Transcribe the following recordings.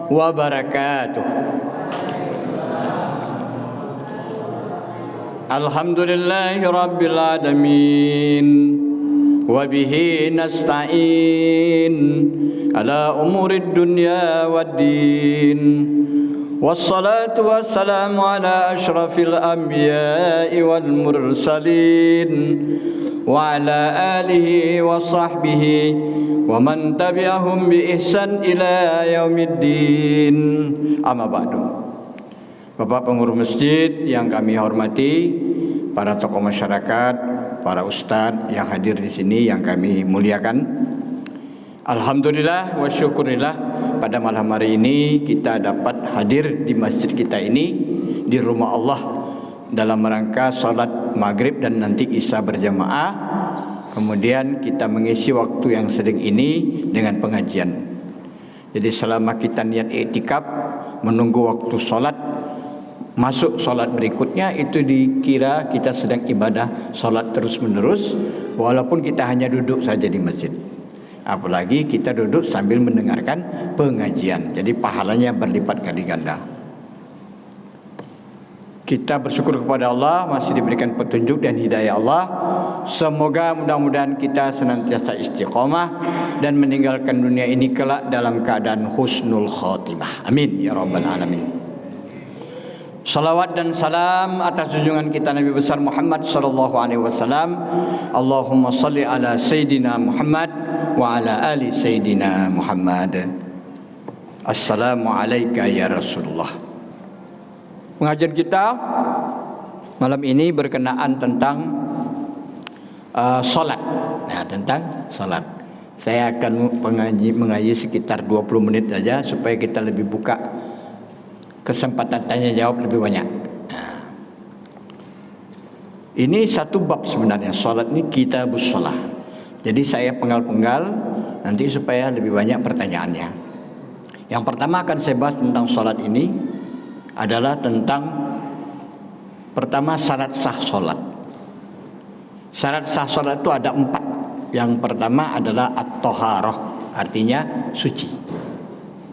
wabarakatuh. Alhamdulillahi rabbil alamin, wabihi nasta'in ala umurid dunya waddin, wassalatu wassalamu ala ashrafil anbiya'i wal mursalin, wa ala alihi wa sahbihi wa man tabi'ahum bi ihsan ila yaumiddin. Amma ba'du. Bapak pengurus masjid yang kami hormati, para tokoh masyarakat, para ustadz yang hadir di sini yang kami muliakan. Alhamdulillah wa syukurillah, pada malam hari ini kita dapat hadir di masjid kita ini, di rumah Allah, dalam rangka salat maghrib dan nanti isya berjamaah. Kemudian kita mengisi waktu yang sedang ini dengan pengajian. Jadi selama kita niat i'tikaf menunggu waktu salat, masuk solat berikutnya, itu dikira kita sedang ibadah solat terus menerus, walaupun kita hanya duduk saja di masjid. Apalagi kita duduk sambil mendengarkan pengajian, jadi pahalanya berlipat kali ganda. Kita bersyukur kepada Allah masih diberikan petunjuk dan hidayah Allah. Semoga mudah-mudahan kita senantiasa istiqomah dan meninggalkan dunia ini kelak dalam keadaan husnul khotimah. Amin ya rabbal alamin. Salawat dan salam atas junjungan kita Nabi besar Muhammad sallallahu alaihi wasallam. Allahumma salli ala Sayyidina Muhammad wa ala ali Sayyidina Muhammad. Assalamu alayka ya Rasulullah. Pengajian kita malam ini berkenaan tentang salat. Nah, tentang salat. Saya akan mengaji sekitar 20 menit saja supaya kita lebih buka kesempatan tanya jawab lebih banyak. Nah, ini satu bab sebenarnya. Salat ini kitabus shalah. Jadi saya penggal-penggal nanti supaya lebih banyak pertanyaannya. Yang pertama akan saya bahas tentang salat ini adalah tentang pertama syarat sah salat. Syarat sah salat itu ada 4. Yang pertama adalah at-thaharah, artinya suci.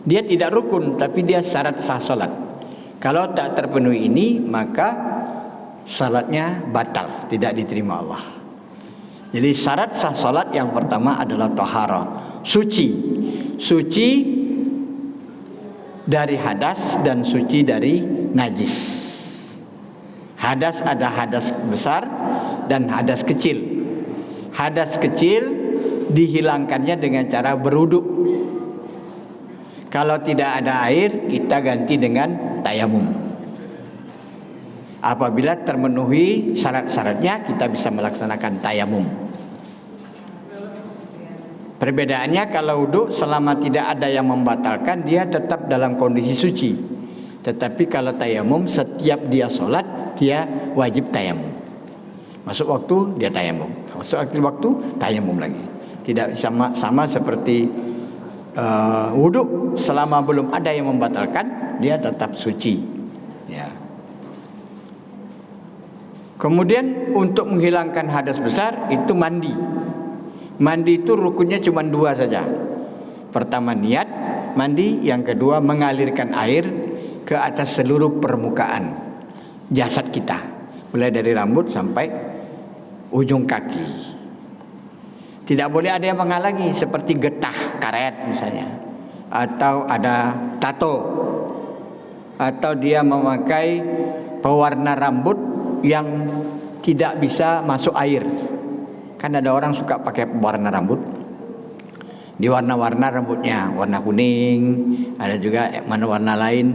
Dia tidak rukun tapi dia syarat sah salat. Kalau tak terpenuhi ini maka salatnya batal, tidak diterima Allah. Jadi syarat sah salat yang pertama adalah taharah, suci. Suci dari hadas dan suci dari najis. Hadas ada hadas besar dan hadas kecil. Hadas kecil dihilangkannya dengan cara berwudu. Kalau tidak ada air, kita ganti dengan tayamum. Apabila termenuhi syarat-syaratnya, kita bisa melaksanakan tayamum. Perbedaannya kalau wudu selama tidak ada yang membatalkan, dia tetap dalam kondisi suci. Tetapi kalau tayamum, setiap dia sholat, dia wajib tayamum. Masuk waktu, dia tayamum. Masuk waktu, tayamum lagi. Tidak sama seperti wudu, selama belum ada yang membatalkan, dia tetap suci. Ya. Kemudian untuk menghilangkan hadas besar itu mandi. Mandi itu rukunnya cuma 2 saja. Pertama niat mandi, yang kedua mengalirkan air ke atas seluruh permukaan jasad kita, mulai dari rambut sampai ujung kaki. Tidak boleh ada yang menghalangi seperti getah karet misalnya, atau ada tato, atau dia memakai pewarna rambut yang tidak bisa masuk air. Kan ada orang suka pakai pewarna rambut, diwarna-warna rambutnya, warna kuning, ada juga warna lain.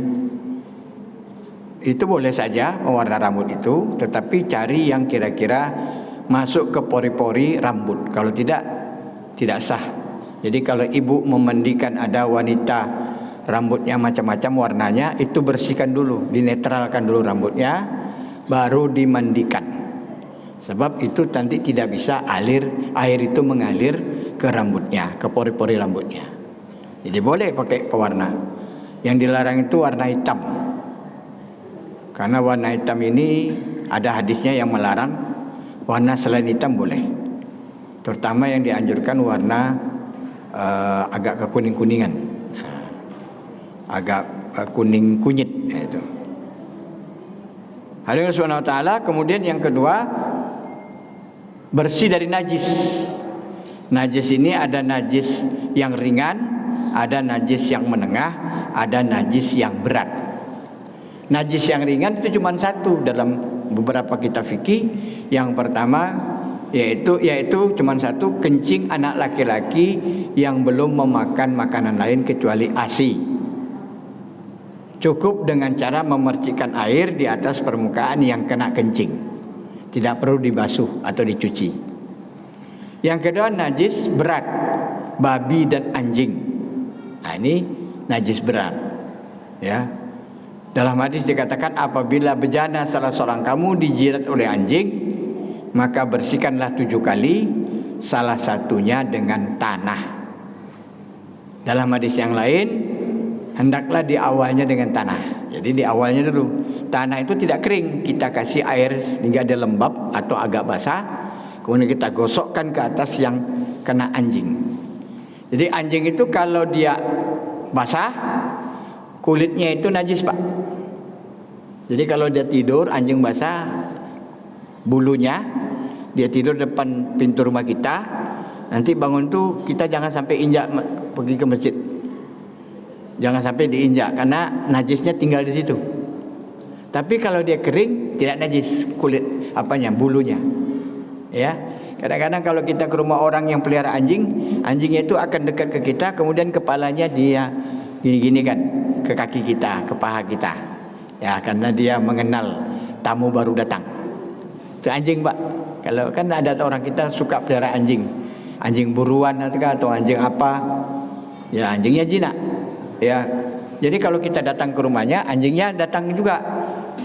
Itu boleh saja mewarna rambut itu, tetapi cari yang kira-kira masuk ke pori-pori rambut. Kalau tidak, tidak sah. Jadi kalau ibu memandikan ada wanita rambutnya macam-macam warnanya, itu bersihkan dulu, dinetralkan dulu rambutnya, baru dimandikan. Sebab itu nanti tidak bisa air itu mengalir ke rambutnya, ke pori-pori rambutnya. Jadi boleh pakai pewarna. Yang dilarang itu warna hitam. Karena warna hitam ini ada hadisnya yang melarang. Warna selain hitam boleh. Terutama yang dianjurkan warna agak kekuning-kuningan. agak kuning kunyit itu. Hadirin subhanahu wa ta'ala. Kemudian yang kedua, bersih dari najis. Najis ini ada najis yang ringan, ada najis yang menengah, ada najis yang berat. Najis yang ringan itu cuma satu dalam beberapa kitab fikih. Yang pertama yaitu cuma satu, kencing anak laki-laki yang belum memakan makanan lain kecuali ASI. Cukup dengan cara memercikkan air di atas permukaan yang kena kencing. Tidak perlu dibasuh atau dicuci. Yang kedua, najis berat, babi dan anjing. Nah, ini najis berat. Ya. Dalam hadis dikatakan, apabila bejana salah seorang kamu dijirat oleh anjing, maka bersihkanlah 7 kali, salah satunya dengan tanah. Dalam hadis yang lain, hendaklah di awalnya dengan tanah. Jadi di awalnya dulu. Tanah itu tidak kering, kita kasih air hingga dia lembab atau agak basah, kemudian kita gosokkan ke atas yang kena anjing. Jadi anjing itu kalau dia basah, kulitnya itu najis, Pak. Jadi kalau dia tidur, anjing basah, bulunya, dia tidur depan pintu rumah kita, nanti bangun tuh kita jangan sampai injak pergi ke masjid. Jangan sampai diinjak karena najisnya tinggal di situ. Tapi kalau dia kering, tidak najis kulit bulunya. Ya. Kadang-kadang kalau kita ke rumah orang yang pelihara anjing, anjingnya itu akan dekat ke kita, kemudian kepalanya dia gini-gini kan ke kaki kita, ke paha kita. Ya, karena dia mengenal tamu baru datang. Itu anjing, Pak. Kalau kan ada orang kita suka pelihara anjing. Anjing buruan atau anjing apa? Ya, anjingnya jinak. Ya. Jadi kalau kita datang ke rumahnya, anjingnya datang juga.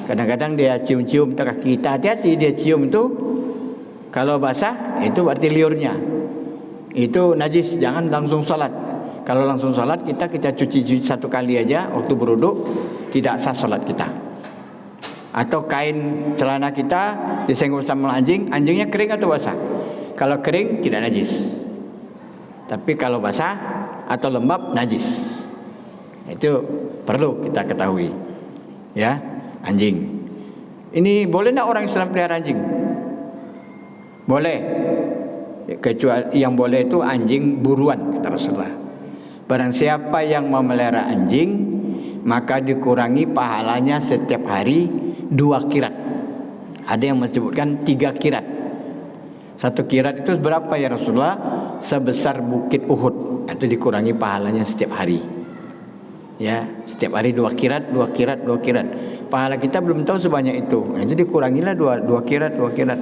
Kadang-kadang dia cium-cium ke kaki kita. Hati-hati, dia cium itu kalau basah itu berarti liurnya. Itu najis, jangan langsung salat. Kalau langsung salat kita cuci 1 kali aja waktu berwudu, tidak sah salat kita. Atau kain celana kita disenggol sama anjing, anjingnya kering atau basah? Kalau kering tidak najis. Tapi kalau basah atau lembab najis. Itu perlu kita ketahui. Ya, anjing. Ini boleh enggak orang Islam pelihara anjing? Boleh. Kecuali yang boleh itu anjing buruan, kata Rasulullah. Barang siapa yang memelihara anjing, maka dikurangi pahalanya setiap hari 2 kirat. Ada yang menyebutkan 3 kirat. 1 kirat itu berapa ya Rasulullah? Sebesar bukit Uhud. Itu dikurangi pahalanya setiap hari. Ya, setiap hari 2 kirat, 2 kirat, 2 kirat. Pahala kita belum tahu sebanyak itu. Itu dikurangilah 2 kirat, 2 kirat.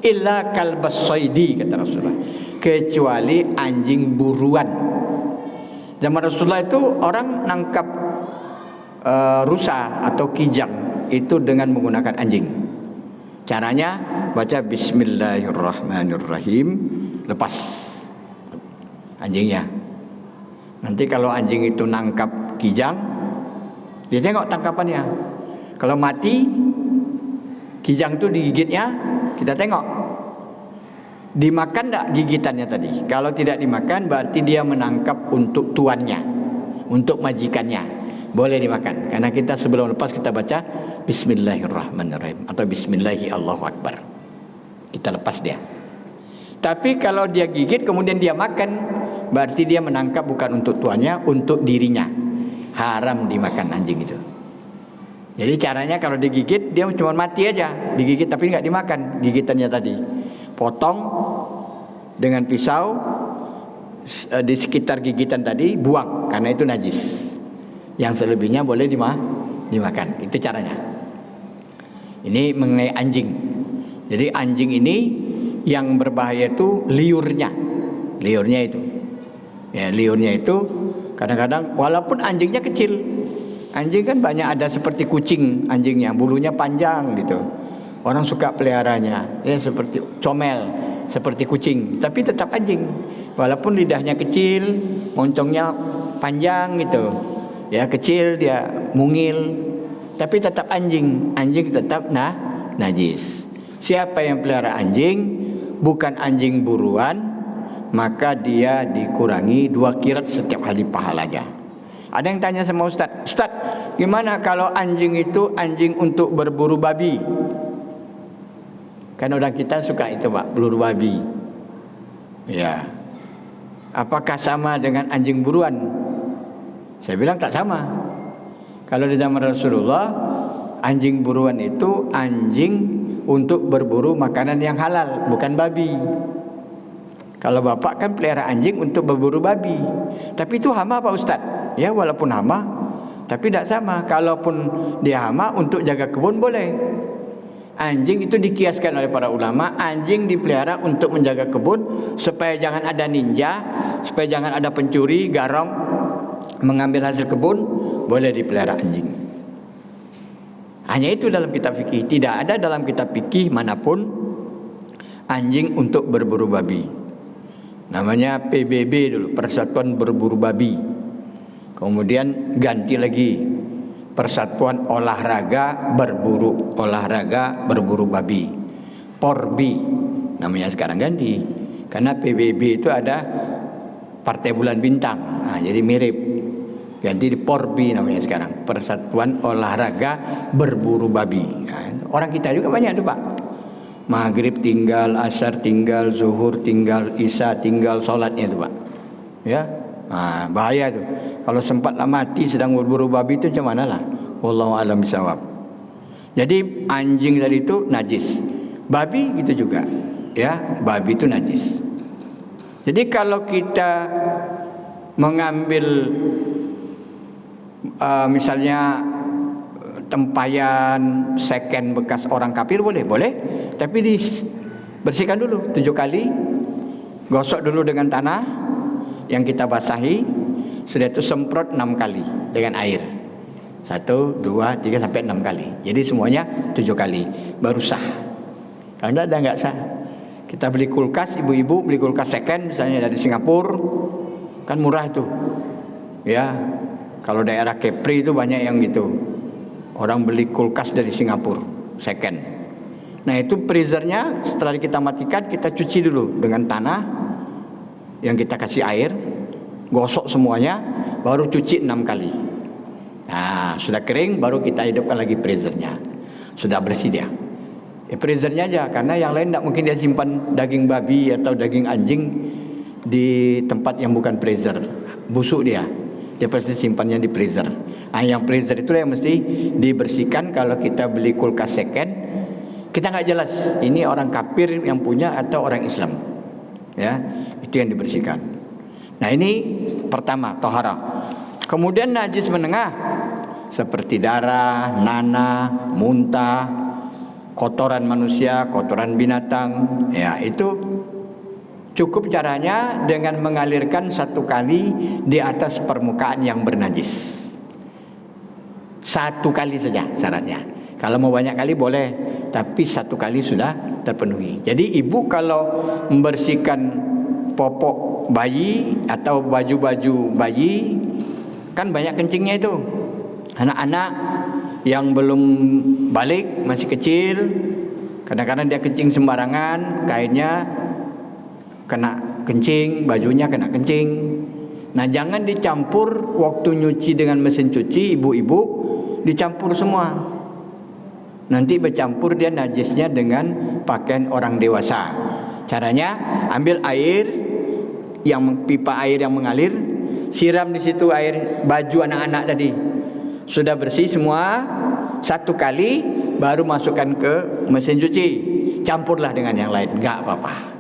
Illa kalbas saidi, kata Rasulullah. Kecuali anjing buruan. Zaman Rasulullah itu orang nangkap rusa atau kijang itu dengan menggunakan anjing. Caranya baca Bismillahirrahmanirrahim, lepas anjingnya. Nanti kalau anjing itu nangkap kijang, dia tengok tangkapannya. Kalau mati, kijang itu digigitnya, kita tengok. Dimakan tak gigitannya tadi? Kalau tidak dimakan, berarti dia menangkap untuk tuannya, untuk majikannya. Boleh dimakan. Karena kita sebelum lepas kita baca Bismillahirrahmanirrahim atau Bismillahi Allahu Akbar. Kita lepas dia. Tapi kalau dia gigit kemudian dia makan, berarti dia menangkap bukan untuk tuannya, untuk dirinya. Haram dimakan anjing itu. Jadi caranya kalau digigit, dia cuma mati aja. Digigit tapi nggak dimakan gigitannya tadi. Potong dengan pisau di sekitar gigitan tadi, buang karena itu najis. Yang selebihnya boleh dimakan. Itu caranya. Ini mengenai anjing. Jadi anjing ini yang berbahaya itu liurnya. Liurnya itu. Ya, liurnya itu kadang-kadang walaupun anjingnya kecil. Anjing kan banyak ada seperti kucing anjingnya, bulunya panjang gitu. Orang suka peliharanya, ya seperti comel, seperti kucing, tapi tetap anjing. Walaupun lidahnya kecil, moncongnya panjang gitu. Ya kecil, dia mungil, tapi tetap anjing. Anjing tetap najis. Siapa yang pelihara anjing, bukan anjing buruan, maka dia dikurangi 2 kirat setiap hari pahalanya. Ada yang tanya sama Ustaz, Ustaz, gimana kalau anjing itu anjing untuk berburu babi? Kan orang kita suka itu Pak, berburu babi. Ya. Apakah sama dengan anjing buruan? Saya bilang tak sama. Kalau di zaman Rasulullah, anjing buruan itu anjing untuk berburu makanan yang halal, bukan babi. Kalau bapak kan pelihara anjing untuk berburu babi. Tapi itu hama Pak Ustaz. Ya walaupun hama, tapi tidak sama. Kalaupun dia hama untuk jaga kebun boleh. Anjing itu dikiaskan oleh para ulama, anjing dipelihara untuk menjaga kebun supaya jangan ada ninja, supaya jangan ada pencuri, garong mengambil hasil kebun, boleh dipelihara anjing. Hanya itu dalam kitab fikih. Tidak ada dalam kitab fikih manapun anjing untuk berburu babi. Namanya PBB dulu, Persatuan Berburu Babi. Kemudian ganti lagi Persatuan Olahraga Berburu Babi, Porbi namanya sekarang ganti. Karena PBB itu ada Partai Bulan Bintang, nah, jadi mirip. Ganti di Porbi namanya sekarang, Persatuan Olahraga Berburu Babi. Nah, orang kita juga banyak tuh Pak. Maghrib tinggal, Asar tinggal, Zuhur tinggal, Isya tinggal, sholatnya itu Pak. Ya, nah, bahaya tuh. Kalau sempatlah mati sedang berburu babi itu macam mana lah? Wallahu a'lam bishawab. Jadi anjing tadi itu najis, babi gitu juga. Ya, babi itu najis. Jadi kalau kita mengambil misalnya tempayan second bekas orang kafir boleh, tapi dibersihkan dulu 7 kali, gosok dulu dengan tanah yang kita basahi, sudah itu semprot 6 kali dengan air. 1, 2, 3 sampai 6 kali. Jadi semuanya 7 kali baru sah. Kalau enggak sah. Kita beli kulkas, ibu-ibu beli kulkas second misalnya dari Singapura, kan murah itu. Ya. Kalau daerah Kepri itu banyak yang gitu. Orang beli kulkas dari Singapura second. Nah, itu freezernya setelah kita matikan kita cuci dulu dengan tanah yang kita kasih air, gosok semuanya, baru cuci 6 kali. Nah, sudah kering baru kita hidupkan lagi freezernya. Sudah bersih dia. Freezernya aja, karena yang lain tidak mungkin dia simpan daging babi atau daging anjing di tempat yang bukan freezer. Busuk dia. Dia pasti simpannya di freezer. Nah, yang freezer itu yang mesti dibersihkan. Kalau kita beli kulkas second, kita nggak jelas ini orang kafir yang punya atau orang Islam. Ya, itu yang dibersihkan. Nah, ini pertama tohara. Kemudian najis menengah seperti darah, nanah, muntah, kotoran manusia, kotoran binatang. Ya, itu cukup caranya dengan mengalirkan 1 kali di atas permukaan yang bernajis. 1 kali saja syaratnya. Kalau mau banyak kali boleh, tapi 1 kali sudah terpenuhi. Jadi ibu kalau membersihkan popok bayi atau baju-baju bayi, kan banyak kencingnya itu. Anak-anak yang belum balik, masih kecil, kadang-kadang dia kencing sembarangan, kainnya kena kencing, bajunya kena kencing. Nah, jangan dicampur waktu nyuci dengan mesin cuci, ibu-ibu dicampur semua. Nanti bercampur dia najisnya dengan pakaian orang dewasa. Caranya ambil air yang pipa air yang mengalir, siram di situ air baju anak-anak tadi. Sudah bersih semua, 1 kali baru masukkan ke mesin cuci. Campurlah dengan yang lain, enggak apa-apa.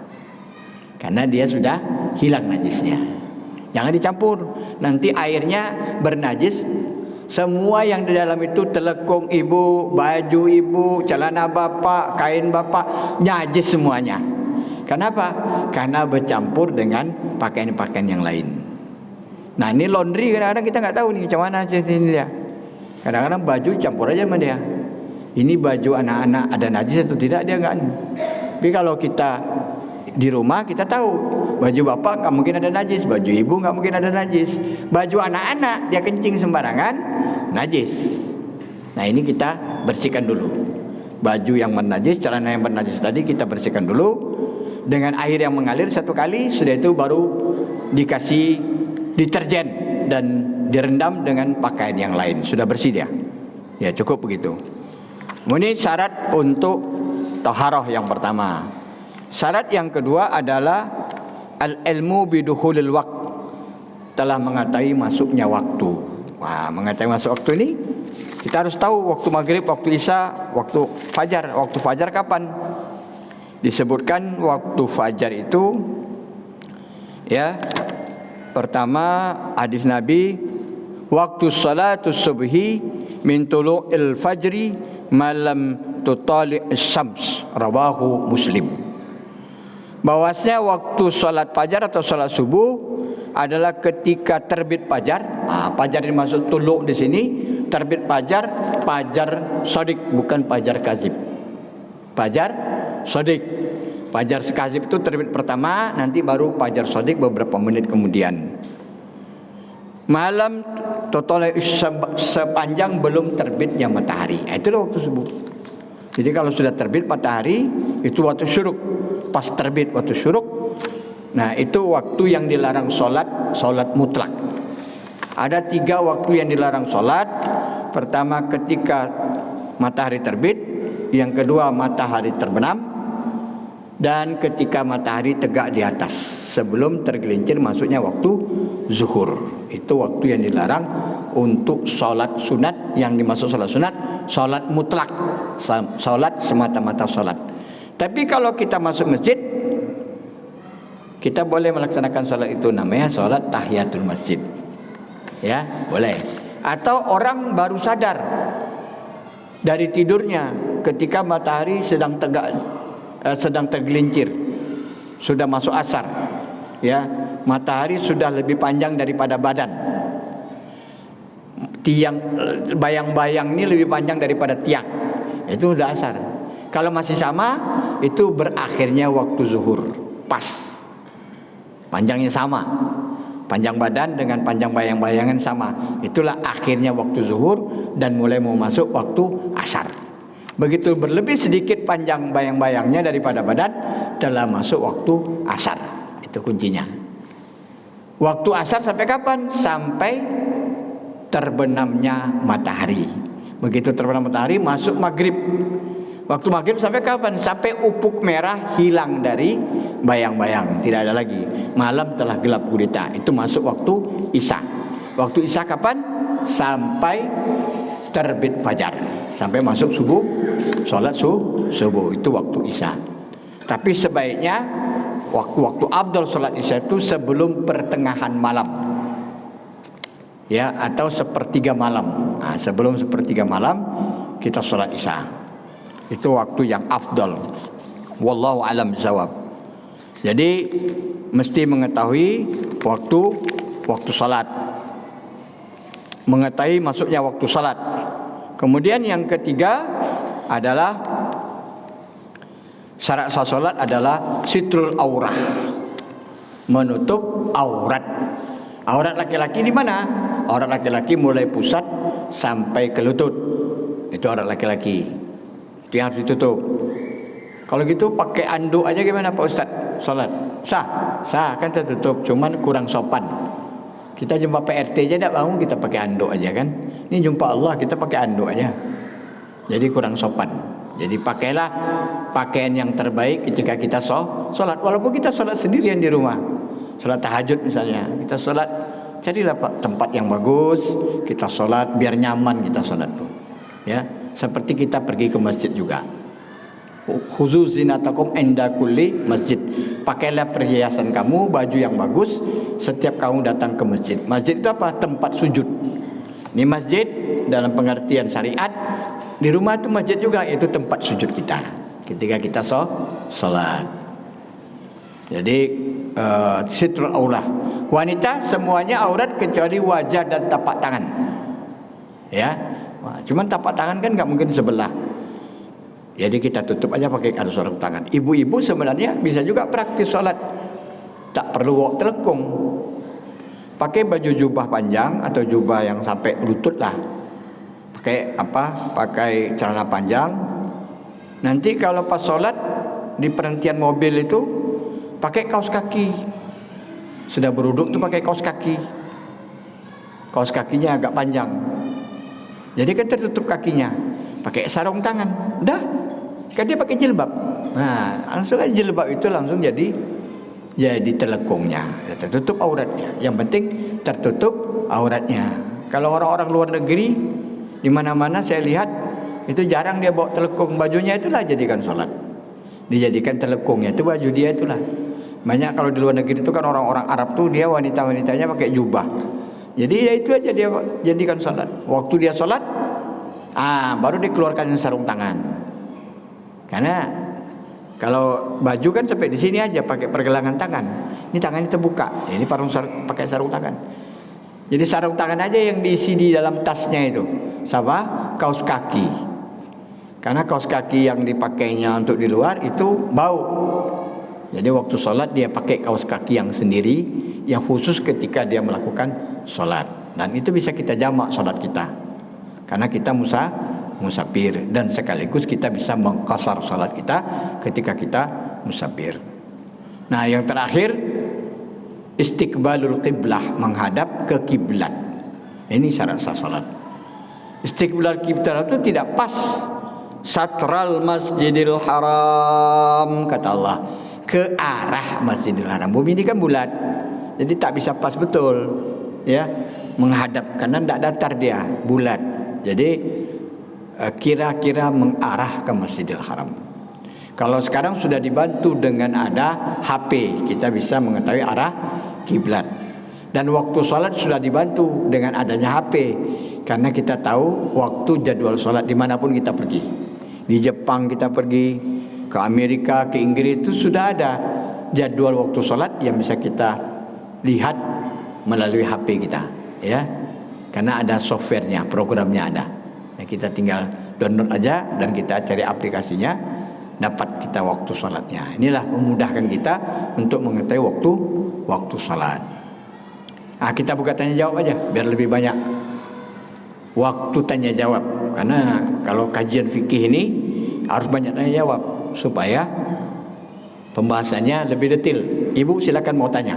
Karena dia sudah hilang najisnya. Jangan dicampur, nanti airnya bernajis. Semua yang di dalam itu, telekung ibu, baju ibu, celana bapak, kain bapak, najis semuanya. Kenapa? Karena bercampur dengan pakaian-pakaian yang lain. Nah, ini laundry kadang-kadang kita nggak tahu nih macam mana ini dia. Kadang-kadang baju campur aja sama dia. Ini baju anak-anak ada najis atau tidak, dia nggak. Tapi kalau kita di rumah kita tahu baju bapak nggak mungkin ada najis, baju ibu nggak mungkin ada najis, baju anak-anak dia kencing sembarangan najis. Nah, ini kita bersihkan dulu. Baju yang bernajis, celana yang bernajis tadi kita bersihkan dulu dengan air yang mengalir 1 kali. Sudah itu baru dikasih deterjen dan direndam dengan pakaian yang lain. Sudah bersih dia. Ya, cukup begitu. Ini syarat untuk taharah yang pertama. Syarat yang kedua adalah al-ilmu bidukhulil waqt, telah mengetahui masuknya waktu. Wah, mengetahui masuk waktu ini kita harus tahu waktu maghrib, waktu isya, waktu fajar. Waktu fajar kapan? Disebutkan waktu fajar itu, ya, pertama hadis Nabi, waktu salatus subhi min tulu'il fajri malam tutali'is syams, rawahu Muslim. Bahwasanya waktu salat fajar atau salat subuh adalah ketika terbit fajar. Fajar dimaksud tuluk di sini. Terbit fajar, fajar sodik, bukan fajar kazib. Fajar sodik. Fajar kazib itu terbit pertama, nanti baru fajar sodik beberapa menit kemudian. Malam total sepanjang belum terbitnya matahari. Itulah waktu subuh. Jadi kalau sudah terbit matahari, itu waktu syuruk. Pas terbit waktu syuruk, nah itu waktu yang dilarang solat mutlak. Ada 3 waktu yang dilarang solat. Pertama ketika matahari terbit, yang kedua matahari terbenam, dan ketika matahari tegak di atas sebelum tergelincir masuknya waktu zuhur. Itu waktu yang dilarang untuk solat sunat. Yang dimaksud solat sunat, solat mutlak, solat semata-mata solat. Tapi kalau kita masuk masjid, kita boleh melaksanakan solat itu, namanya solat tahiyatul masjid. Ya, boleh. Atau orang baru sadar dari tidurnya ketika matahari sedang tegak, sedang tergelincir, sudah masuk asar, ya, matahari sudah lebih panjang daripada badan, tiang bayang-bayang ini lebih panjang daripada tiang, itu sudah asar. Kalau masih sama, itu berakhirnya waktu zuhur, pas, panjangnya sama, panjang badan dengan panjang bayang-bayangan sama, itulah akhirnya waktu zuhur dan mulai mau masuk waktu asar. Begitu berlebih sedikit panjang bayang-bayangnya daripada badan, telah masuk waktu asar. Itu kuncinya. Waktu asar sampai kapan? Sampai terbenamnya matahari. Begitu terbenam matahari, masuk maghrib. Waktu maghrib sampai kapan? Sampai ufuk merah hilang dari bayang-bayang, tidak ada lagi. Malam telah gelap gulita. Itu masuk waktu isya. Waktu isya kapan? Sampai terbit fajar, sampai masuk subuh, sholat subuh, itu waktu isya. Tapi sebaiknya waktu abdul sholat isya itu sebelum pertengahan malam, ya, atau sepertiga malam. Nah, sebelum sepertiga malam kita sholat isya. Itu waktu yang afdal. Wallahu alam jawab. Jadi mesti mengetahui waktu salat, mengetahui masuknya waktu salat. Kemudian yang ketiga adalah syarat sah salat adalah sitrul aurah, menutup aurat. Aurat laki-laki di mana? Aurat laki-laki mulai pusat sampai ke lutut. Itu aurat laki-laki. Itu yang harus ditutup. Kalau gitu pakai anduk aja gimana Pak Ustaz? Salat sah kan tertutup, cuman kurang sopan. Kita jumpa PRT aja tidak bangun, kita pakai anduk aja kan. Ini jumpa Allah kita pakai anduk aja. Jadi kurang sopan. Jadi pakailah pakaian yang terbaik ketika kita sholat. Walaupun kita sholat sendirian di rumah, sholat tahajud misalnya, kita sholat, carilah Pak tempat yang bagus, kita sholat biar nyaman kita sholat tuh. Ya, seperti kita pergi ke masjid juga. Khuzu zinatakum inda kulli masjid. Pakailah perhiasan kamu, baju yang bagus setiap kamu datang ke masjid. Masjid itu apa? Tempat sujud. Ini masjid dalam pengertian syariat. Di rumah itu masjid juga, itu tempat sujud kita ketika kita sholat. Jadi sitrul aulah. Wanita semuanya aurat kecuali wajah dan tapak tangan. Ya, cuman tapak tangan kan nggak mungkin sebelah. Jadi kita tutup aja pakai kardus sarung tangan. Ibu-ibu sebenarnya bisa juga praktis sholat, tak perlu wok telekung. Pakai baju jubah panjang atau jubah yang sampai lutut lah. Pakai apa? Pakai celana panjang. Nanti kalau pas sholat di perhentian mobil itu pakai kaos kaki. Sudah beruduk tuh pakai kaos kaki. kaos kakinya agak panjang. Jadi kan tertutup kakinya, pakai sarung tangan. Dah, kan dia pakai jilbab. Nah, langsung aja jilbab itu langsung jadi telekungnya, tertutup auratnya. Yang penting tertutup auratnya. Kalau orang-orang luar negeri di mana-mana saya lihat itu jarang dia bawa telekung, bajunya itulah jadikan sholat. Dijadikan telekungnya itu baju dia itulah. Banyak kalau di luar negeri itu kan orang-orang Arab tuh dia wanita-wanitanya pakai jubah. Jadi ya itu aja dia jadikan sholat. Waktu dia sholat, baru dikeluarkan sarung tangan. Karena kalau baju kan sampai di sini aja pakai pergelangan tangan. Ini tangannya terbuka. Ini pakai sarung tangan. Jadi sarung tangan aja yang diisi di dalam tasnya itu. Sama kaos kaki. Karena kaos kaki yang dipakainya untuk di luar itu bau. Jadi waktu sholat dia pakai kaos kaki yang sendiri, yang khusus ketika dia melakukan sholat. Dan itu bisa kita jamak sholat kita. Karena kita musafir, dan sekaligus kita bisa mengqasar salat kita ketika kita musafir. Nah, yang terakhir istiqbalul qiblah, menghadap ke kiblat. Ini syarat sah salat. Istiqbalul qiblah itu tidak pas satral masjidil haram, kata Allah, ke arah masjidil haram. Bumi ini kan bulat, jadi tak bisa pas betul, ya, menghadap, karena tidak datar dia, bulat. Jadi kira-kira mengarah ke Masjidil Haram. Kalau sekarang sudah dibantu dengan ada HP, kita bisa mengetahui arah kiblat. Dan waktu sholat sudah dibantu dengan adanya HP, karena kita tahu waktu jadwal sholat dimanapun kita pergi. Di Jepang kita pergi, ke Amerika, ke Inggris, itu sudah ada jadwal waktu sholat yang bisa kita lihat melalui HP kita, ya. Karena ada softwarenya, programnya ada. Nah, kita tinggal download aja dan kita cari aplikasinya, dapat kita waktu salatnya. Inilah memudahkan kita untuk mengetahui waktu salat. Kita buka tanya jawab aja biar lebih banyak waktu tanya jawab. Karena kalau kajian fikih ini harus banyak tanya jawab supaya pembahasannya lebih detail. Ibu silakan mau tanya.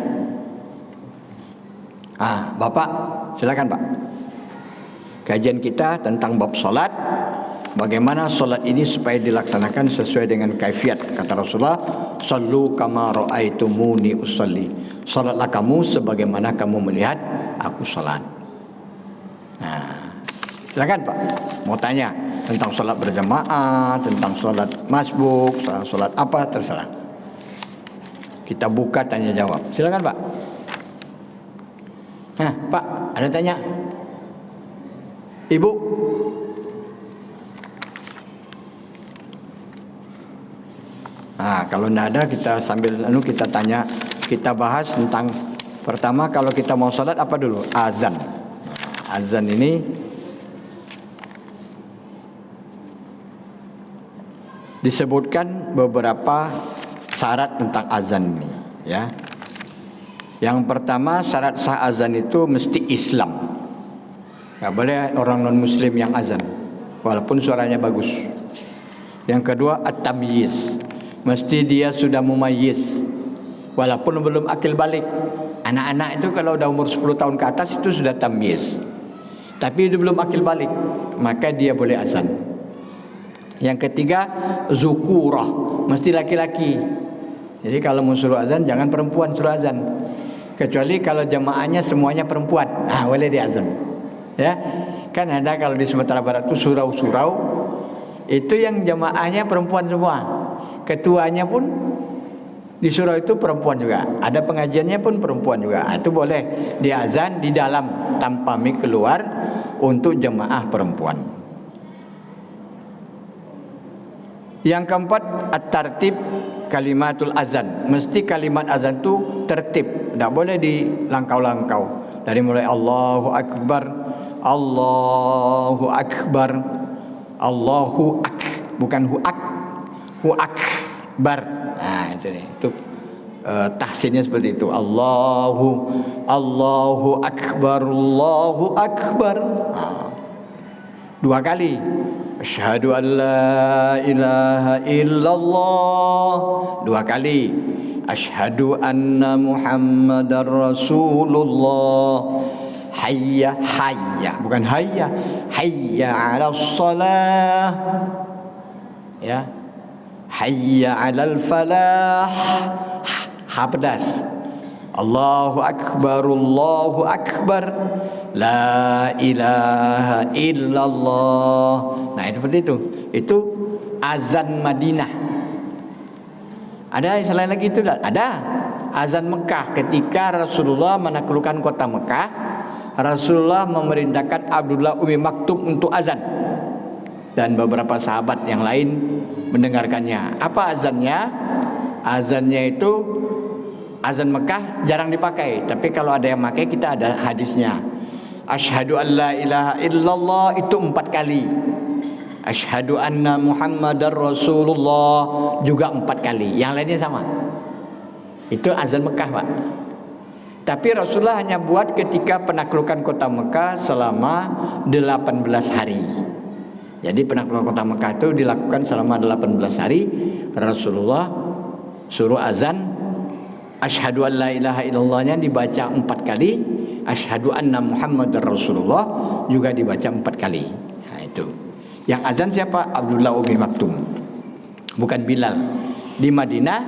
Bapak silakan, Pak. Kajian kita tentang bab salat, bagaimana salat ini supaya dilaksanakan sesuai dengan kaifiat. Kata Rasulullah, "Shallu kama ra'aitumuni usalli." Salatlah kamu sebagaimana kamu melihat aku salat. Nah, silakan Pak, mau tanya tentang salat berjamaah, tentang salat masbuk, salat apa terserah. Kita buka tanya jawab. Silakan Pak. Pak, ada tanya? Ibu. Kalau tidak ada kita sambil kita tanya, kita bahas tentang pertama kalau kita mau sholat apa dulu? Azan. Azan ini disebutkan beberapa syarat tentang azan ini, ya. Yang pertama, syarat sah azan itu mesti Islam. Gak boleh orang non-muslim yang azan, walaupun suaranya bagus. Yang kedua, at-tamyiz. Mesti dia sudah mumayyiz, walaupun belum akil balik. Anak-anak itu kalau udah umur 10 tahun ke atas itu sudah tamyiz, tapi dia belum akil balik, maka dia boleh azan. Yang ketiga, zukurah. Mesti laki-laki. Jadi kalau mau suruh azan, jangan perempuan suruh azan. Kecuali kalau jamaahnya semuanya perempuan, boleh dia azan. Ya, kan ada kalau di Sumatera Barat itu surau-surau, itu yang jamaahnya perempuan semua. Ketuanya pun di surau itu perempuan juga. Ada pengajiannya pun perempuan juga. Itu boleh dia azan di dalam tanpa mik keluar untuk jamaah perempuan. Yang keempat, at-tartib kalimatul azan. Mesti kalimat azan itu tertib, tidak boleh dilangkau-langkau. Dari mulai Allahu Akbar, Allahu Akbar, Allahu Ak, bukan huak, huakbar. Itu nih, itu tahsinnya seperti itu. Allahu Akbar, Allahu Akbar. Dua kali. Asyhadu an la ilaha illallah. Dua kali. Asyhadu anna Muhammadar Rasulullah. hayya hayya, bukan hayya, hayya 'alas shalah. Ya. Hayya 'alal falah. Ha pedas. Allahu akbar, Allahu akbar. La ilaha illallah. Nah, itu seperti itu. Itu azan Madinah. Ada yang selain lagi itu? Ada. Azan Mekah ketika Rasulullah menaklukkan kota Mekah. Rasulullah memerintahkan Abdullah Umi Maktum untuk azan. Dan beberapa sahabat yang lain mendengarkannya. Apa azannya? Azannya itu azan Mekah jarang dipakai, tapi kalau ada yang pakai kita ada hadisnya. Asyhadu an la ilaha illallah itu 4 kali. Asyhadu anna Muhammadar Rasulullah juga 4 kali. Yang lainnya sama. Itu azan Mekah, Pak. Tapi Rasulullah hanya buat ketika penaklukan kota Mekah selama 18 hari. Jadi penaklukan kota Mekah itu dilakukan selama 18 hari. Rasulullah suruh azan asyhadu an la ilaha illallahnya dibaca 4 kali. Asyhadu anna Muhammadar Rasulullah juga dibaca 4 kali. Nah, itu. Yang azan siapa? Abdullah Umi Maktum. Bukan Bilal. Di Madinah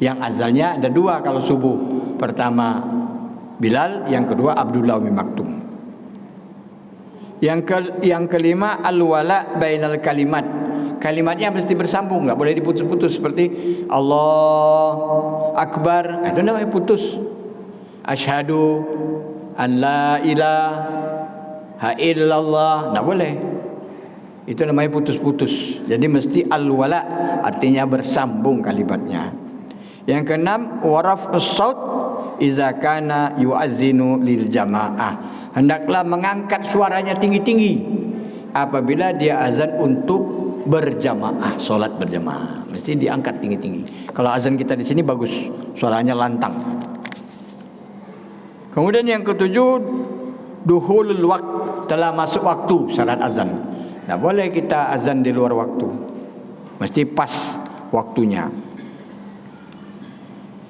yang azannya ada 2 kalau subuh. Pertama Bilal, yang kedua Abdullah Umi Maktum. Yang kelima al-wala bainal kalimat. Kalimatnya mesti bersambung, enggak boleh diputus-putus seperti Allah Akbar. Itu namanya putus. Asyhadu an la ilaha illallah, enggak boleh. Itu namanya putus-putus. Jadi mesti al-wala, artinya bersambung kalimatnya. Yang keenam waraf'us saut idza kana yu'azzinu lil jamaah. Hendaklah mengangkat suaranya tinggi-tinggi apabila dia azan untuk berjamaah, salat berjamaah. Mesti diangkat tinggi-tinggi. Kalau azan kita di sini bagus, suaranya lantang. Kemudian yang ketujuh duhulul waqt, telah masuk waktu syarat azan. Tidak boleh kita azan di luar waktu. Mesti pas waktunya.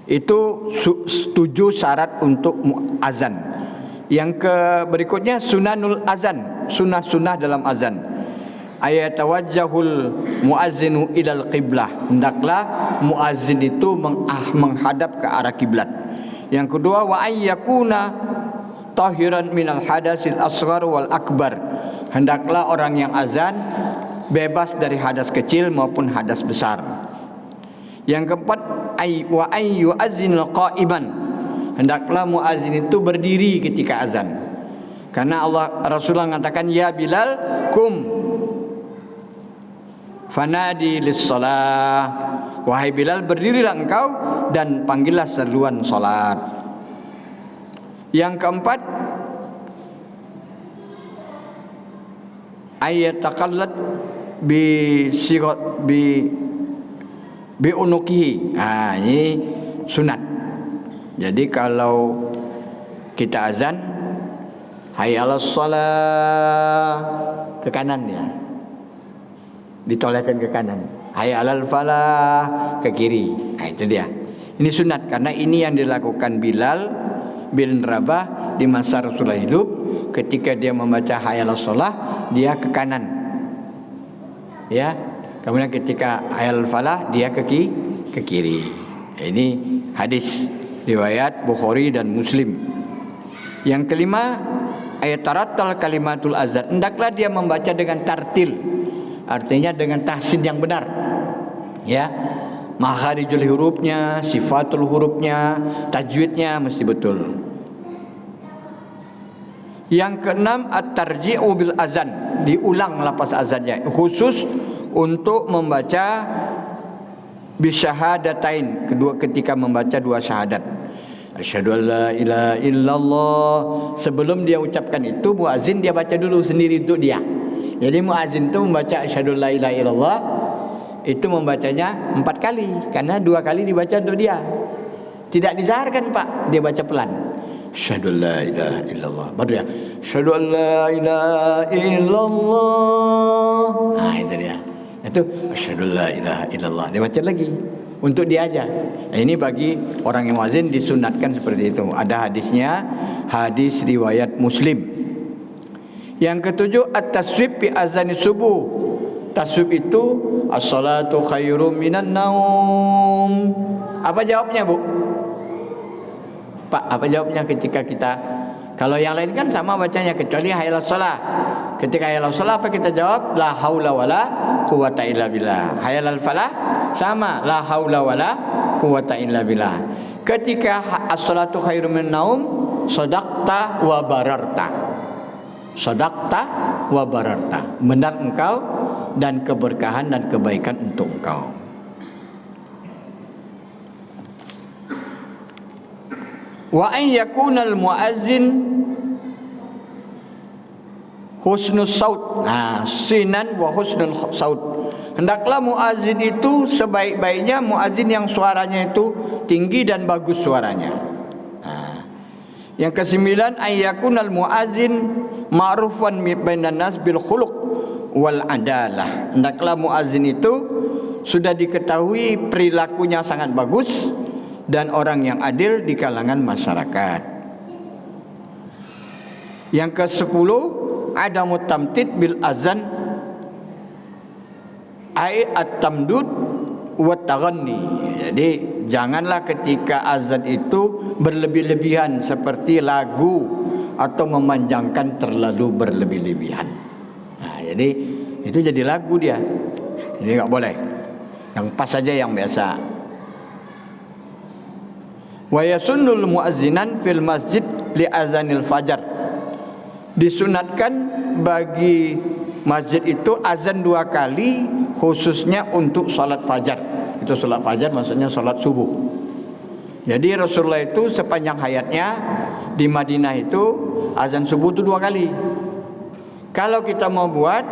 Itu 7 syarat untuk azan. Yang berikutnya sunanul azan, sunnah-sunnah dalam azan. Ayatawajjahul muazzinu ilal qiblah, hendaklah muazzin itu menghadap ke arah kiblat. Yang kedua wa ayyakuna tahiran minal hadasil asghar wal akbar, hendaklah orang yang azan bebas dari hadas kecil maupun hadas besar. Yang keempat wa ayyu'azzinul qa'iman, hendaklah muazzin itu berdiri ketika azan. Karena Rasulullah mengatakan ya Bilal kum fanadi lis-shalah, wahai Bilal berdirilah engkau dan panggillah seruan salat. Yang keempat ayataqallat bi unukihi. Nah, ini sunat. Jadi kalau kita azan hayya 'alas shalah ke kanan ya. Ditolehkan ke kanan. Hayya 'alal falah ke kiri. Nah, itu dia. Ini sunat karena ini yang dilakukan Bilal bin Rabah di masa Rasulullah hidup. Ketika dia membaca hayya 'alas shalah, dia ke kanan. Ya. Kemudian ketika hayya 'alal falah, dia ke kiri. Ini hadis riwayat Bukhari dan Muslim. Yang kelima ayat tarattal kalimatul azan, hendaklah dia membaca dengan tartil, artinya dengan tahsin yang benar. Ya, makharijul hurufnya, sifatul hurufnya, tajwidnya mesti betul. Yang keenam at-tarji'u bil azan, diulang lafaz azannya khusus untuk membaca bisyahadatain, kedua ketika membaca 2 syahadat. Asyhadu an la ilaha illallah. Sebelum dia ucapkan itu muazin dia baca dulu sendiri untuk dia. Jadi muazin itu membaca asyhadu an la ilaha illallah itu membacanya 4 kali karena 2 kali dibaca untuk dia. Tidak dizaharkan, Pak, dia baca pelan. Asyhadu an la ilaha illallah. Baru ya. Asyhadu an la ilaha illallah. Nah, itu dia. Itu itu asyhadu la ilaha illallah, dia baca lagi untuk dia aja. Ini bagi orang yang muazin disunatkan seperti itu. Ada hadisnya, hadis riwayat Muslim. Yang ketujuh, at-taswib bi azani subuh. Taswib itu as-salatu khairum minan naum. Apa jawabnya, Bu? Pak, apa jawabnya ketika kita, kalau yang lain kan sama bacanya kecuali hayal shalah. Ketika hayal shalah apa kita jawab? La haula wala quwata illa billah. Hayal falah sama, la haula wala quwata illa billah. Ketika as-salatu khairum minan naum, sadaqta wa bararta. Sadaqta wa bararta. Benar engkau dan keberkahan dan kebaikan untuk engkau. Wa an yakunal muazzin husnus saut. Nah, sinan wa husnul saut. Hendaklah muazzin itu sebaik-baiknya muazzin yang suaranya itu tinggi dan bagus suaranya. Nah, yang kesembilan, an yakunal muazzin ma'rufan bainan nas bil khuluq wal adalah. Hendaklah muazzin itu sudah diketahui perilakunya sangat bagus dan orang yang adil di kalangan masyarakat. Yang ke-10, ada mutamtid bil azan ai at-tamdud wa taghanni. Jadi janganlah ketika azan itu berlebih-lebihan seperti lagu atau memanjangkan terlalu berlebih-lebihan. Nah, jadi itu jadi lagu dia. Jadi enggak boleh. Yang pas saja, yang biasa. Wa yasunnul muazzinan fil masjid li azanil fajar. Disunatkan bagi masjid itu azan 2 kali khususnya untuk salat fajar. Itu salat fajar maksudnya salat subuh. Jadi Rasulullah itu sepanjang hayatnya di Madinah itu azan subuh itu 2 kali. Kalau kita mau buat,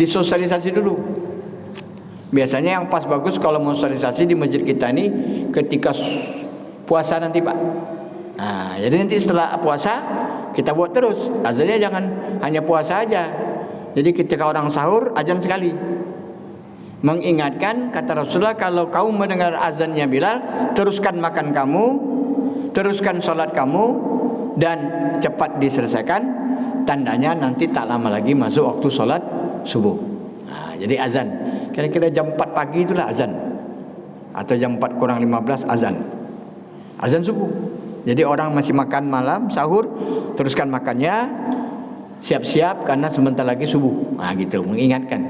disosialisasi dulu. Biasanya yang pas bagus kalau mau sosialisasi di masjid kita ini ketika puasa nanti, Pak. Nah, jadi nanti setelah puasa kita buat terus. Azannya jangan hanya puasa aja. Jadi ketika orang sahur azan sekali. Mengingatkan kata Rasulullah, kalau kamu mendengar azannya Bilal, teruskan makan kamu, teruskan salat kamu dan cepat diselesaikan. Tandanya nanti tak lama lagi masuk waktu salat subuh. Nah, jadi azan. Kira-kira jam 4 pagi itulah azan. Atau jam 4 kurang 15 azan. Azan subuh. Jadi orang masih makan malam, sahur, teruskan makannya, siap-siap karena sebentar lagi subuh. Nah, gitu, mengingatkan.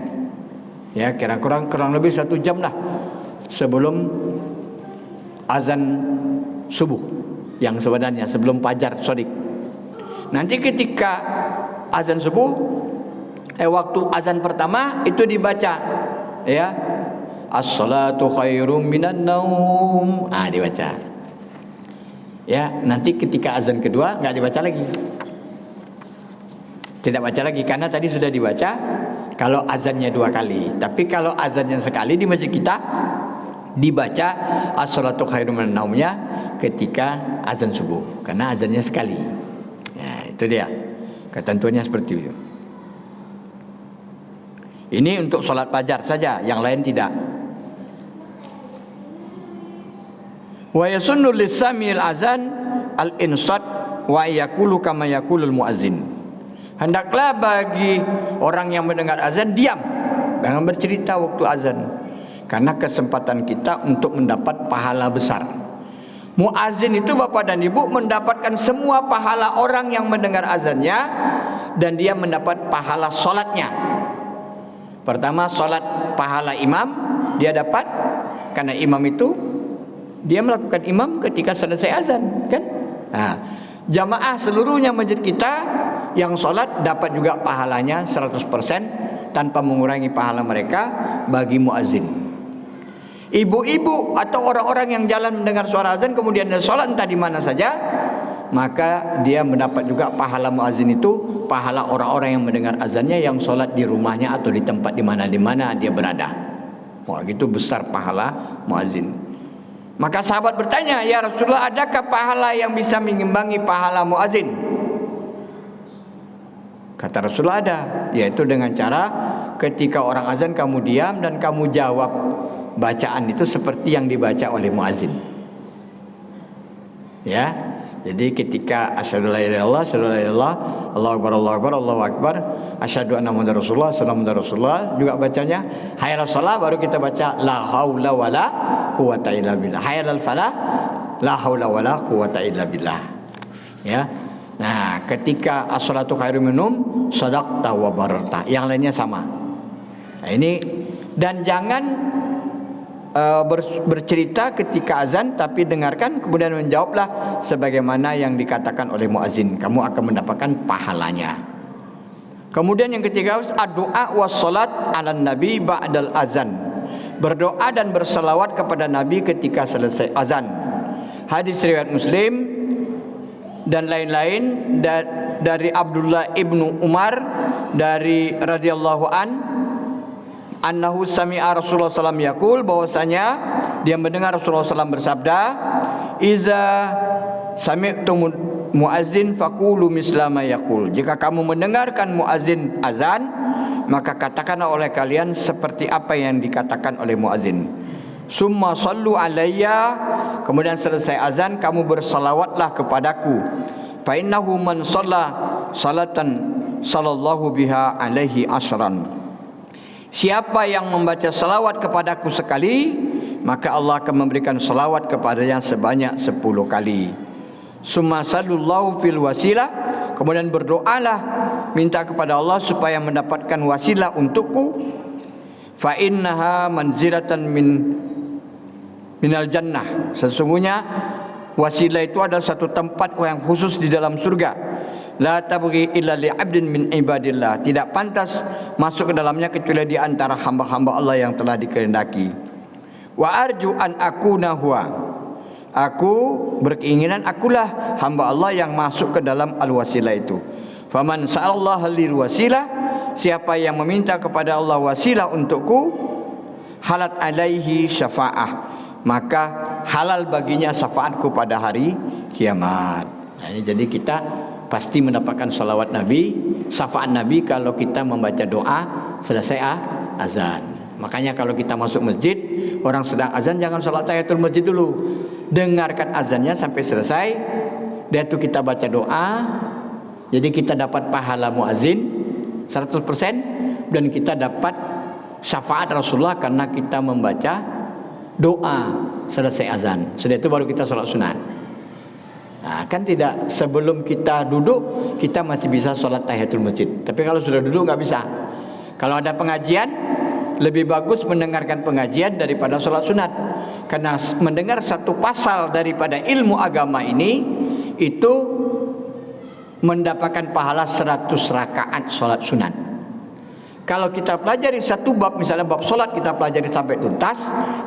Ya, kurang lebih 1 jam lah sebelum azan subuh yang sebenarnya, sebelum fajar shadiq. Nanti ketika azan subuh, waktu azan pertama itu dibaca, ya, as-salatu khairum minan naum. Ah, dibaca. Ya, nanti ketika azan kedua enggak dibaca lagi. Tidak baca lagi karena tadi sudah dibaca kalau azannya 2 kali. Tapi kalau azannya sekali di masjid kita dibaca as-salatu khairum minan naumnya ketika azan subuh karena azannya sekali. Ya, itu dia. Ketentuannya seperti itu. Ini untuk salat fajar saja, yang lain tidak. Wa yasunnu lis-samil azan al-insat wa yaqulu kama yaqulul muazzin. Hendaklah bagi orang yang mendengar azan diam, jangan bercerita waktu azan. Karena kesempatan kita untuk mendapat pahala besar. Muazzin itu Bapak dan Ibu mendapatkan semua pahala orang yang mendengar azannya dan dia mendapat pahala salatnya. Pertama, salat pahala imam dia dapat karena imam itu dia melakukan imam ketika selesai azan, kan? Nah, jamaah seluruhnya masjid kita yang sholat dapat juga pahalanya 100% tanpa mengurangi pahala mereka bagi muazzin. Ibu-ibu atau orang-orang yang jalan mendengar suara azan kemudian dia sholat entah di mana saja, maka dia mendapat juga pahala muazzin itu, pahala orang-orang yang mendengar azannya yang sholat di rumahnya atau di tempat di mana dia berada. Wah, gitu besar pahala muazzin. Maka sahabat bertanya, ya Rasulullah, adakah pahala yang bisa mengimbangi pahala muazzin? Kata Rasulullah ada, yaitu dengan cara ketika orang azan kamu diam dan kamu jawab bacaan itu seperti yang dibaca oleh muazin. Ya. Jadi ketika asyhadu alla ilaha illallah, asyhadu alla ilaha illallah, Allahu akbar, Allahu akbar, Allahu akbar, asyhadu anna muhammadar rasulullah, sallallahu alaihi rasulullah, juga bacanya hayya 'alas shalah, baru kita baca la haula wala quwata illa billah. Hayya 'alal falah, la haula wala quwata illa billah. Ya. Nah, ketika as-salatu khairum minum, sadaqta wa bararta. Yang lainnya sama. Nah, ini dan jangan bercerita ketika azan, tapi dengarkan kemudian menjawablah sebagaimana yang dikatakan oleh muazin. Kamu akan mendapatkan pahalanya. Kemudian yang ketiga, doa wassalat ala nabi ba'dal azan. Berdoa dan berselawat kepada Nabi ketika selesai azan. Hadis riwayat Muslim dan lain-lain dari Abdullah ibnu Umar dari radhiyallahu annahu sami'a Rasulullah sallam yaqul, bahwasanya dia mendengar Rasulullah sallam bersabda, iza sami'tum muazzin faqulu misla ma yaqul. Jika kamu mendengarkan muazzin azan, maka katakanlah oleh kalian seperti apa yang dikatakan oleh muazzin. Summa sallu alayya, kemudian selesai azan kamu bersalawatlah kepadaku. Fa innahu man shalla salatan sallallahu biha alaihi asran. Siapa yang membaca salawat kepadaku sekali, maka Allah akan memberikan salawat kepadanya sebanyak 10 kali. Summa sallallahu fil wasilah, kemudian berdoalah minta kepada Allah supaya mendapatkan wasilah untukku. Fa innaha manzilatan minal jannah. Sesungguhnya wasilah itu adalah satu tempat yang khusus di dalam surga. La tabghi illa li 'abdin min ibadillah. Tidak pantas masuk ke dalamnya kecuali di antara hamba-hamba Allah yang telah dikehendaki. Wa arju an akuna huwa. Aku berkeinginan akulah hamba Allah yang masuk ke dalam al-wasilah itu. Faman sa'allahu lil wasilah, siapa yang meminta kepada Allah wasilah untukku, halat alaihi syafa'ah, maka halal baginya syafaatku pada hari kiamat. Nah, jadi kita pasti mendapatkan salawat Nabi, syafaat Nabi kalau kita membaca doa selesai azan. Makanya kalau kita masuk masjid, orang sedang azan jangan salat tahiyatul masjid dulu. Dengarkan azannya sampai selesai. Dan itu kita baca doa. Jadi kita dapat pahala muazin 100% dan kita dapat syafaat Rasulullah karena kita membaca doa selesai azan. Setelah itu baru kita salat sunat. Nah, kan tidak sebelum kita duduk kita masih bisa sholat tahiyatul masjid. Tapi kalau sudah duduk nggak bisa. Kalau ada pengajian lebih bagus mendengarkan pengajian daripada sholat sunat. Karena mendengar satu pasal daripada ilmu agama ini itu mendapatkan pahala 100 rakaat sholat sunat. Kalau kita pelajari satu bab, misalnya bab sholat kita pelajari sampai tuntas,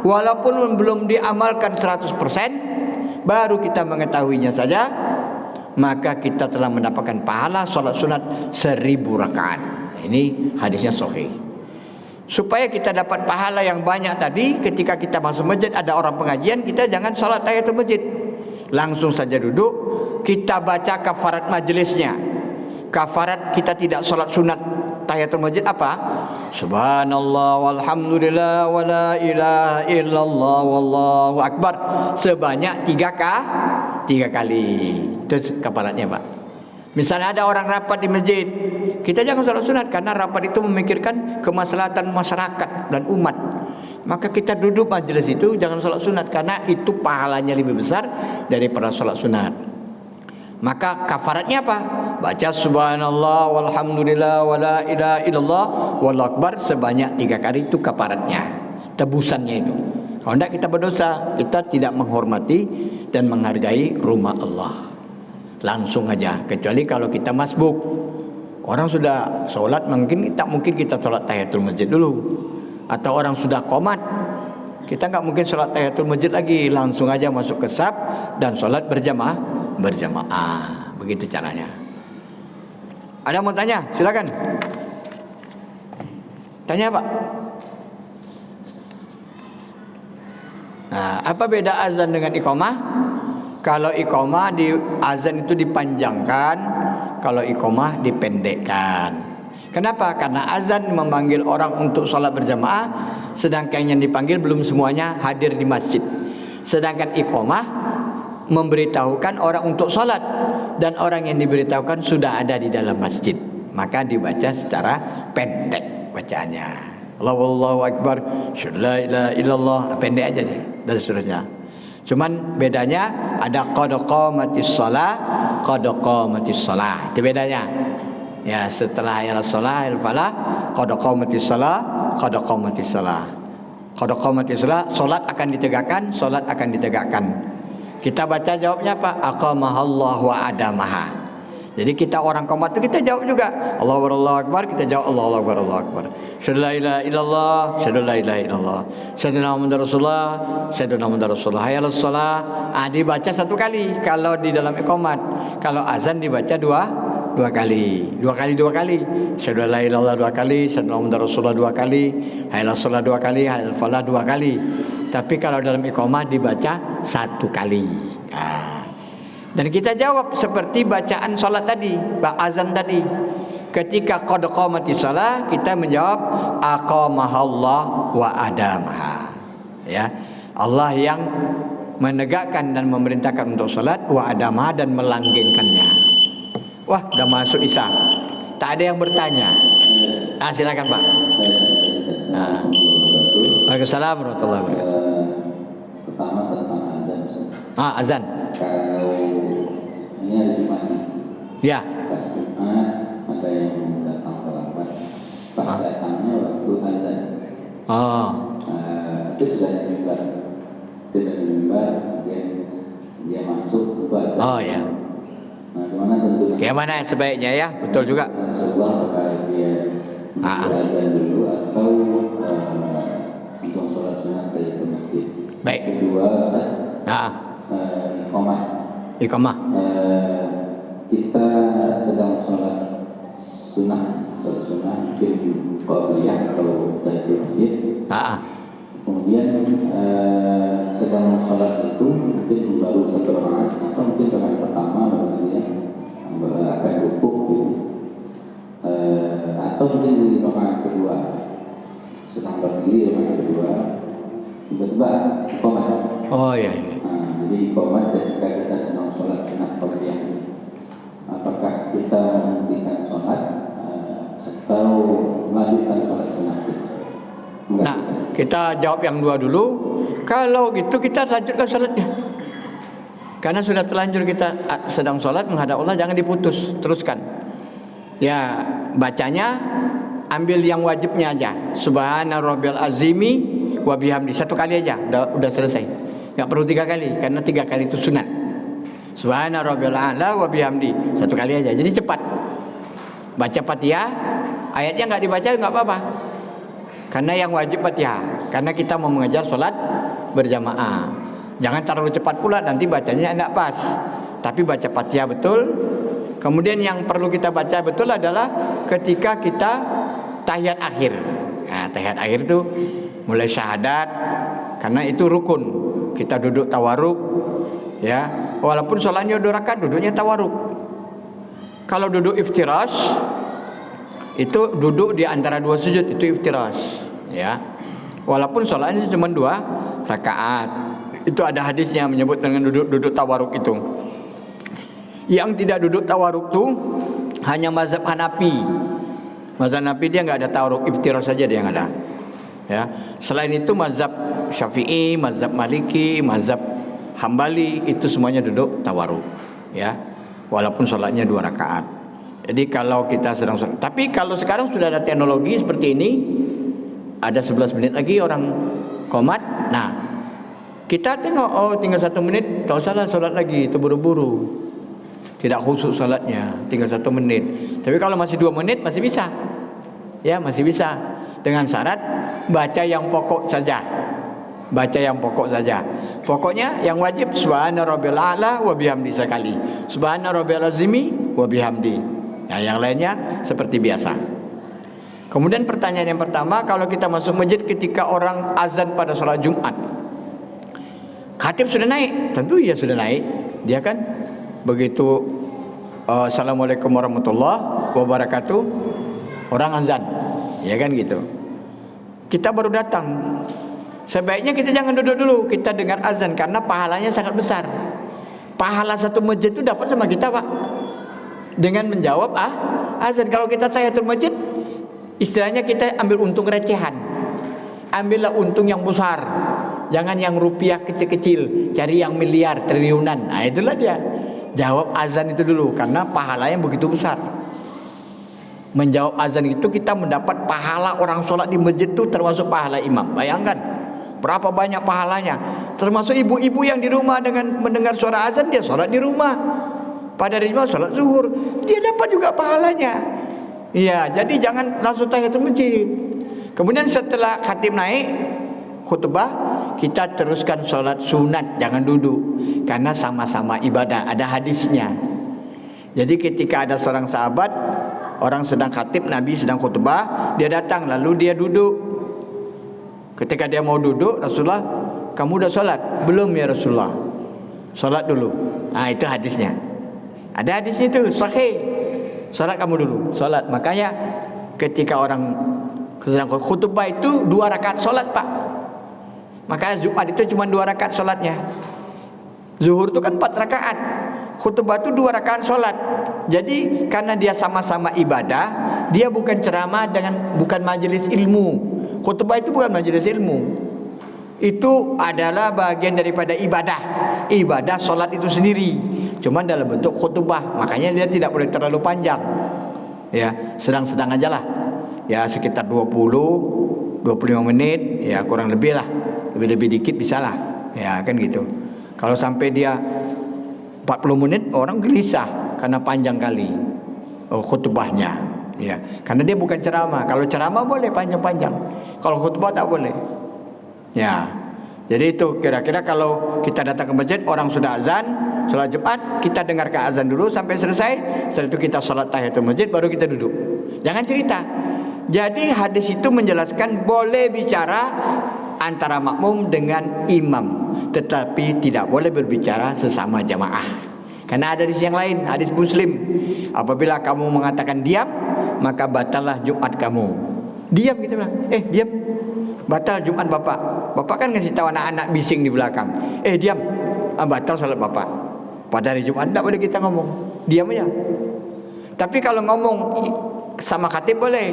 walaupun belum diamalkan 100%, baru kita mengetahuinya saja, maka kita telah mendapatkan pahala sholat sunat 1000 rakaat. Ini hadisnya sahih. Supaya kita dapat pahala yang banyak tadi, ketika kita masuk masjid ada orang pengajian, kita jangan sholat tahiyatul masjid, langsung saja duduk, kita baca kafarat majelisnya. Kafarat kita tidak sholat sunat tahiyatul masjid apa? Subhanallah walhamdulillah wala ilaha illallah wallahu akbar sebanyak 3 kali. Itu kafaratnya, Pak. Misalnya ada orang rapat di masjid, kita jangan sholat sunat karena rapat itu memikirkan kemaslahatan masyarakat dan umat. Maka kita duduk majelis itu jangan sholat sunat karena itu pahalanya lebih besar daripada sholat sunat. Maka kafaratnya apa? Baca subhanallah walhamdulillah wala ilaha illallah wallahu akbar sebanyak 3 kali, itu kafaratnya, tebusannya itu. Kalau tidak kita berdosa, kita tidak menghormati dan menghargai rumah Allah. Langsung aja, kecuali kalau kita masbuk. Orang sudah sholat, mungkin kita sholat tahiyatul masjid dulu. Atau orang sudah qomat, kita nggak mungkin sholat tahiyatul masjid lagi, langsung aja masuk ke saf dan sholat berjamaah. Begitu caranya. Ada mau tanya? Silakan. Tanya, Pak. Nah, apa beda azan dengan iqamah? Kalau iqamah di azan itu dipanjangkan, kalau iqamah dipendekkan. Kenapa? Karena azan memanggil orang untuk sholat berjamaah, sedangkan yang dipanggil belum semuanya hadir di masjid. Sedangkan iqamah memberitahukan orang untuk sholat, dan orang yang diberitahukan sudah ada di dalam masjid, maka dibaca secara pendek bacaannya. Allahu Akbar, la ilaha illallah, pendek aja deh, dan seterusnya. Cuman bedanya ada qad qamatis shalah, qad qamatis shalah. Itu bedanya. Ya, setelah ya shalah al falah, qad qamatis shalah, qad qamatis shalah. Qad qamatis shalah, salat akan ditegakkan, salat akan ditegakkan. Kita baca jawabnya apa? Aqamahallahu wa adamaha. Jadi kita orang qomat itu kita jawab juga Allahu Akbar, kita jawab Allahu Akbar, Allahu Akbar. Syahadu la ilaha illallah, syahadu la ilaha illallah. Syahadu Muhammadar Rasulullah, syahadu Muhammadar Rasulullah. Hayya 'alas shalah. Dibaca satu kali kalau di dalam iqamat. Kalau azan dibaca dua kali. Dua kali. Syahadu la ilaha illallah dua kali, syahadu Muhammadar Rasulullah dua kali, hayya 'alas shalah dua kali, hayya 'alal falah dua kali. Tapi kalau dalam iqamat dibaca satu kali. Dan kita jawab seperti bacaan salat tadi, azan tadi. Ketika qad qamatis shalah, kita menjawab aqamahallah wa adamaha. Ya. Allah yang menegakkan dan memerintahkan untuk salat, wa adamaha, dan melanggengkannya. Wah, udah masuk isya. Tak ada yang bertanya. Silakan Pak. Waalaikumsalam warahmatullahi wabarakatuh. Pertama tentang azan. Azan. Kalau ini hari Jumat, ya. Pas Jumat ada yang datang terlambat. Pas datangnya waktu azan. Itu sudah di mimbar. Kemudian dia masuk ke azan. Ya. Nah, gimana tentunya? Gimana sebaiknya ya? Betul juga. Rasulullah apakah dia azan dulu atau langsung sholat sunat ke masjid? Baik. Kedua, iqamah. Kita sedang sholat sunnah mungkin qabliyah atau tahiyatul masjid. Kemudian sedang sholat itu mungkin baru satu rakaat atau mungkin rakaat pertama baru dia akan rukuk gitu. Atau mungkin di rakaat kedua sedang berdiri rakaat kedua tiba-tiba iqamah. Iya. Jadi iqamah ketika kita sedang sholat sunat qabliyah, apakah kita menghentikan sholat atau melanjutkan sholat sunat? Nah, kita jawab yang dua dulu. Kalau gitu kita lanjutkan sholatnya, karena sudah terlanjur kita sedang sholat menghadap Allah, jangan diputus, teruskan. Ya, bacanya ambil yang wajibnya aja. Subhana rabbiyal azimi wa bihamdi, satu kali aja, udah selesai. Enggak perlu tiga kali, karena tiga kali itu sunat. Subhana rabbiyal a'la wa bihamdi, satu kali aja. Jadi cepat. Baca Fatihah, ayatnya enggak dibaca enggak apa-apa. Karena yang wajib Fatihah, karena kita mau mengajar sholat berjamaah. Jangan terlalu cepat pula, nanti bacanya enggak pas. Tapi baca Fatihah betul. Kemudian yang perlu kita baca betul adalah ketika kita tahiyat akhir. Nah, tahiyat akhir itu mulai syahadat, karena itu rukun. Kita duduk tawaruk, ya. Walaupun sholatnya 2 rakaat, duduknya tawaruk. Kalau duduk iftirash, itu duduk di antara 2 sujud, itu iftirash, ya. Walaupun sholatnya cuma 2 rakaat, itu ada hadisnya menyebut dengan duduk tawaruk itu. Yang tidak duduk tawaruk itu hanya mazhab Hanafi. Mazhab Hanafi dia nggak ada tawaruk, iftirash saja dia yang ada. Ya. Selain itu mazhab Syafi'i, mazhab Maliki, mazhab Hambali itu semuanya duduk tawaruk, ya. Walaupun sholatnya 2 rakaat. Jadi kalau kita sedang sholat, tapi kalau sekarang sudah ada teknologi seperti ini, ada 11 menit lagi orang qomat. Nah, kita tengok, tinggal 1 menit, tak usahlah sholat lagi, terburu-buru, tidak khusyuk sholatnya, tinggal 1 menit. Tapi kalau masih 2 menit masih bisa, ya masih bisa, dengan syarat baca yang pokok saja. Baca yang pokok saja. Pokoknya yang wajib subhana rabbiyal a'la wa bihamdi sekali, subhana rabbiyal azimi wa bihamdi. Nah, yang lainnya seperti biasa. Kemudian pertanyaan yang pertama, kalau kita masuk masjid ketika orang azan pada sholat Jumat, khatib sudah naik? Tentu ya sudah naik. Dia kan begitu Assalamualaikum warahmatullahi wabarakatuh, orang azan, ya kan gitu. Kita baru datang, sebaiknya kita jangan duduk dulu, kita dengar azan karena pahalanya sangat besar. Pahala satu masjid itu dapat sama kita, Pak, dengan menjawab azan. Kalau kita tahiyatul masjid, istilahnya kita ambil untung recehan, ambillah untung yang besar, jangan yang rupiah kecil-kecil, cari yang miliar, triliunan. Nah itulah dia, jawab azan itu dulu karena pahalanya begitu besar. Menjawab azan itu kita mendapat pahala orang sholat di masjid itu termasuk pahala imam. Bayangkan berapa banyak pahalanya. Termasuk ibu-ibu yang di rumah dengan mendengar suara azan, dia sholat di rumah. Pada hari Jumat sholat zuhur, dia dapat juga pahalanya. Iya, jadi jangan langsung tahiyatul masjid. Kemudian setelah khatib naik khutbah, kita teruskan sholat sunat, jangan duduk, karena sama-sama ibadah, ada hadisnya. Jadi ketika ada seorang sahabat, orang sedang khatib, Nabi sedang khutbah, dia datang lalu dia duduk. Ketika dia mau duduk, Rasulullah, kamu udah sholat? Belum ya Rasulullah. Sholat dulu. Nah itu hadisnya. Ada hadisnya itu sahih. Sholat kamu dulu. Sholat. Makanya ketika orang sedang khutbah itu 2 rakaat sholat, Pak. Makanya Jumat itu cuma 2 rakaat sholatnya. Zuhur itu kan 4 rakaat. Khutbah itu 2 rakaat sholat. Jadi karena dia sama-sama ibadah, dia bukan ceramah bukan majelis ilmu. Khutbah itu bukan majelis ilmu. Itu adalah bagian daripada ibadah. Ibadah sholat itu sendiri, cuman dalam bentuk khutbah. Makanya dia tidak boleh terlalu panjang. Ya, sedang-sedang aja lah. Ya sekitar 20-25 menit, ya kurang lebih lah. Lebih dikit bisa lah. Ya kan gitu. Kalau sampai dia 40 menit, orang gelisah karena panjang kali khutbahnya. Ya, karena dia bukan ceramah. Kalau ceramah boleh panjang-panjang. Kalau khutbah tak boleh. Ya. Jadi itu kira-kira kalau kita datang ke masjid, orang sudah azan, sholat Jumat, kita dengarkan azan dulu sampai selesai. Setelah itu kita sholat tahiyatul masjid, baru kita duduk. Jangan cerita. Jadi hadis itu menjelaskan boleh bicara antara makmum dengan imam, tetapi tidak boleh berbicara sesama jamaah. Karena ada hadis yang lain, hadis Muslim. Apabila kamu mengatakan diam, maka batallah Jumat kamu. Diam, kita bilang, diam, batal Jumat bapak. Bapak kan ngasih tahu anak-anak bising di belakang, diam, batal salat bapak. Pada hari Jumat tidak boleh kita ngomong, diam aja. Tapi kalau ngomong sama khatib boleh.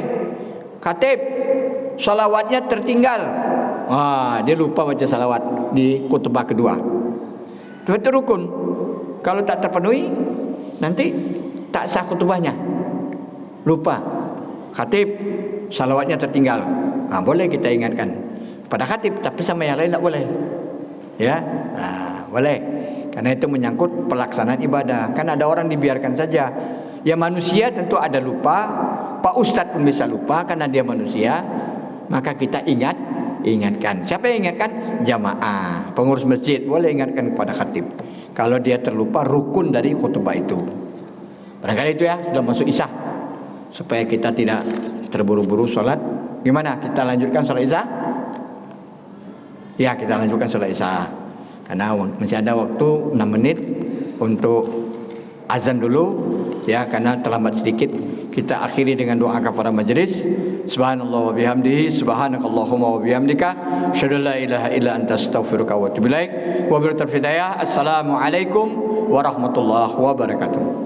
Khatib, salawatnya tertinggal. Dia lupa baca salawat di khutbah kedua. Itu rukun. Kalau tak terpenuhi, nanti tak sah khutbahnya. Lupa. Khatib, salawatnya tertinggal. Boleh kita ingatkan pada khatib, tapi sama yang lain tak boleh. Ya, boleh. Karena itu menyangkut pelaksanaan ibadah. Kan ada orang dibiarkan saja. Ya manusia tentu ada lupa. Pak Ustadz pun bisa lupa karena dia manusia. Maka kita ingatkan. Siapa yang ingatkan? Jamaah, pengurus masjid boleh ingatkan kepada khatib. Kalau dia terlupa rukun dari khutbah itu. Barangkali itu ya, sudah masuk Isya. Supaya kita tidak terburu-buru sholat. Gimana? Kita lanjutkan sholat Isya? Ya, kita lanjutkan sholat Isya. Karena masih ada waktu 6 menit untuk azan dulu. Ya, karena terlambat sedikit. Kita akhiri dengan doa kepada majelis. Subhanallah wa bihamdihi, subhanakallahumma wa bihamdika, asyhadu an la ilaha illa anta astaghfiruka wa atubu ilaik. Wa bil taufiq hidayah. Assalamualaikum warahmatullahi wabarakatuh.